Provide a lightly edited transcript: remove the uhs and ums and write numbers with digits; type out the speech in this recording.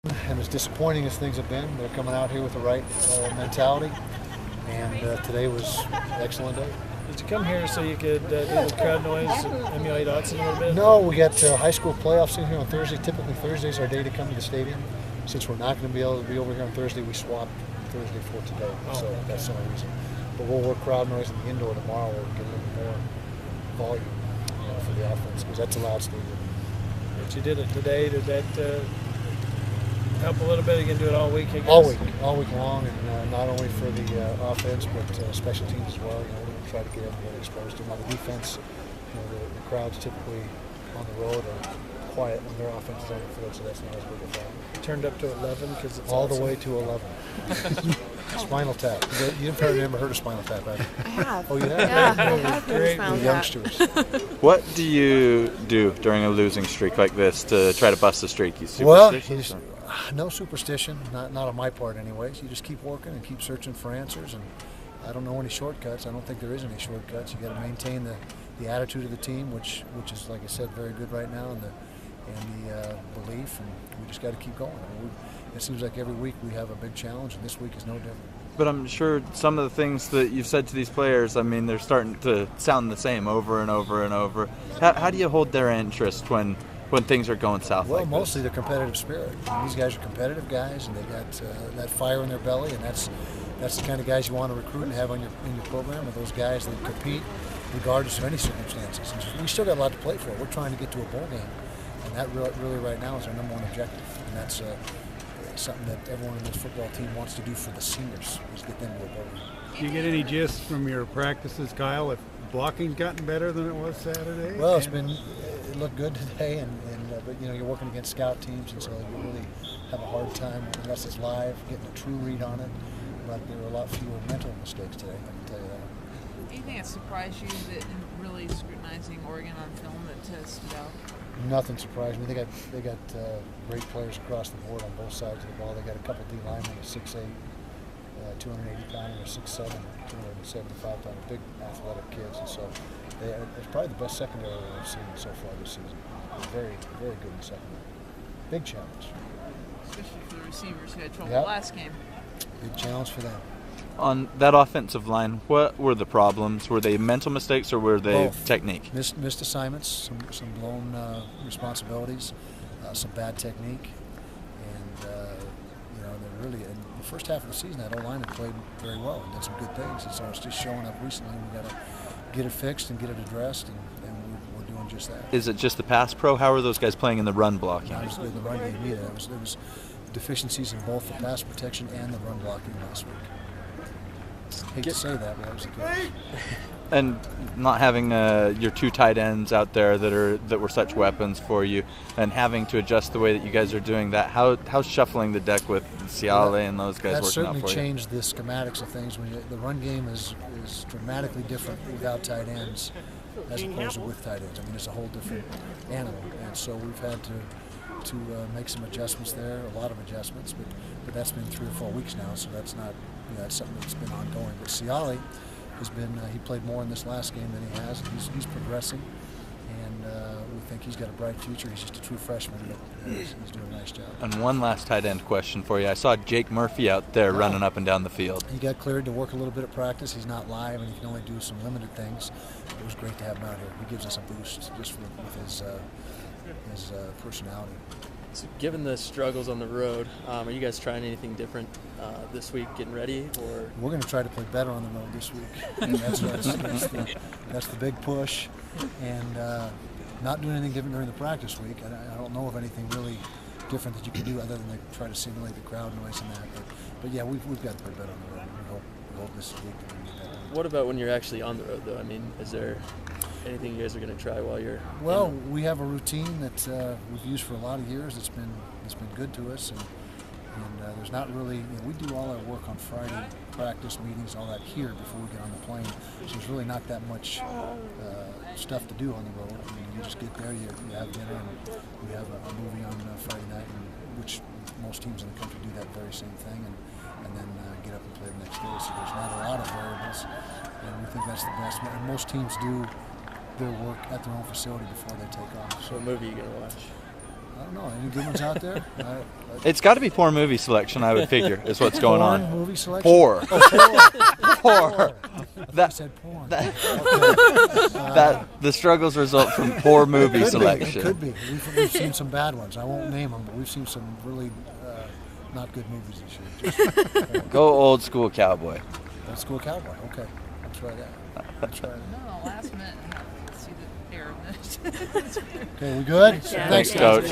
And as disappointing as things have been, they're coming out here with the right mentality, and today was an excellent day. Did you come here so you could do the crowd noise and emulate Autzen a little bit? No, we got high school playoffs in here on Thursday. Typically Thursday's our day to come to the stadium. Since we're not going to be able to be over here on Thursday, we swapped Thursday for today. So that's the only reason. But we'll work crowd noise in the indoor tomorrow. We'll get a little more volume for the offense, because that's a loud stadium. But you did it today. Did that help a little bit? You can do it all week, I guess? All week long, and not only for the offense, but special teams as well. We're going to try to get everybody exposed to them. On the defense, the crowds typically on the road are quiet when their offense is on the field, so that's not as big a problem. Turned up to 11 because it's all the way to 11. Spinal Tap. You've probably never heard of Spinal Tap, have you? I have. Oh, you have? Yeah, I have heard of Spinal Tap. Youngsters. What do you do during a losing streak like this to try to bust the streak? You superstitious? Well, no superstition, not on my part anyways. You just keep working and keep searching for answers, and I don't know any shortcuts. I don't think there is any shortcuts. You got to maintain the attitude of the team, which is, like I said, very good right now, and the belief, and we just got to keep going. It seems like every week we have a big challenge, and this week is no different. But I'm sure some of the things that you've said to these players, I mean, they're starting to sound the same over and over and over. How do you hold their interest when things are going south like this? Well, mostly the competitive spirit. These guys are competitive guys, and they got that fire in their belly, and that's the kind of guys you want to recruit and have in your program, are those guys that compete regardless of any circumstances. And we still got a lot to play for. We're trying to get to a bowl game, and that really right now is our number one objective, and that's something that everyone in this football team wants to do for the seniors, is get them to a bowl game. Do you get any gist from your practices, Kyle, if blocking's gotten better than it was Saturday? Well, it looked good today, but you're working against scout teams, and so you really have a hard time, unless it's live, getting a true read on it. But there were a lot fewer mental mistakes today, I can tell you that. Anything that surprised you that in really scrutinizing Oregon on film that stood out? Nothing surprised me. They got great players across the board on both sides of the ball. They got a couple D linemen, a 6'8", 280-pounder, a 6'7", 275-pounder, big athletic kids, and so it's probably the best secondary I've seen so far this season. Very, very good in the secondary. Big challenge. Especially for the receivers who had trouble last game. Big challenge for them. On that offensive line, what were the problems? Were they mental mistakes or were they both. Technique? Missed assignments, some blown responsibilities, some bad technique, and they're really in the first half of the season that O-line had played very well and did some good things, and so it's just showing up recently. We got to get it fixed and get it addressed, and we're doing just that. Is it just the pass pro? How are those guys playing in the run blocking? Not as good in the run game either. There was deficiencies in both the pass protection and the run blocking last week. Hate to say that, but that was the case. And not having your two tight ends out there that were such weapons for you, and having to adjust the way that you guys are doing that, how's shuffling the deck with Ciale and those guys working out for you? That certainly changed the schematics of things. The run game is dramatically different without tight ends as opposed to with tight ends. I mean, it's a whole different animal, and so we've had to make some adjustments there, a lot of adjustments, but that's been 3 or 4 weeks now, so that's not that's something that's been ongoing. But Ciale has been he played more in this last game than he has. He's progressing, and we think he's got a bright future. He's just a true freshman, but he's doing a nice job. And one last tight end question for you. I saw Jake Murphy out there running up and down the field. He got cleared to work a little bit of practice. He's not live, and he can only do some limited things. It was great to have him out here. He gives us a boost just with his personality. So given the struggles on the road, are you guys trying anything different this week, getting ready? Or we're going to try to play better on the road this week. And that's the big push, and not doing anything different during the practice week. I don't know of anything really different that you can do other than try to simulate the crowd noise and that. But yeah, we've got to play better on the road. We hope this week that we can get that done. What about when you're actually on the road, though? I mean, is there anything you guys are going to try while you're? Well, we have a routine that we've used for a lot of years. It's been good to us, and there's not really. We do all our work on Friday, practice meetings, all that here before we get on the plane. So there's really not that much stuff to do on the road. I mean, you just get there, you have dinner, and we have a movie on Friday night, which most teams in the country do that very same thing, and then get up and play the next day. So there's not a lot of variables, and we think that's the best. And most teams do their work at their own facility before they take off. So what movie are you going to watch? I don't know. Any good ones out there? It's got to be poor movie selection, I would figure, is what's going Porn on. movie selection? Poor. Poor. I said porn. That the struggles result from poor movie selection. It could be. We've seen some bad ones. I won't name them, but we've seen some really not good movies this year. Just, Go old school cowboy. Old school cowboy. Okay, I'll try that. I'll try that. No, last minute. See the air of it. Okay, we good? Yeah. Thanks, Coach.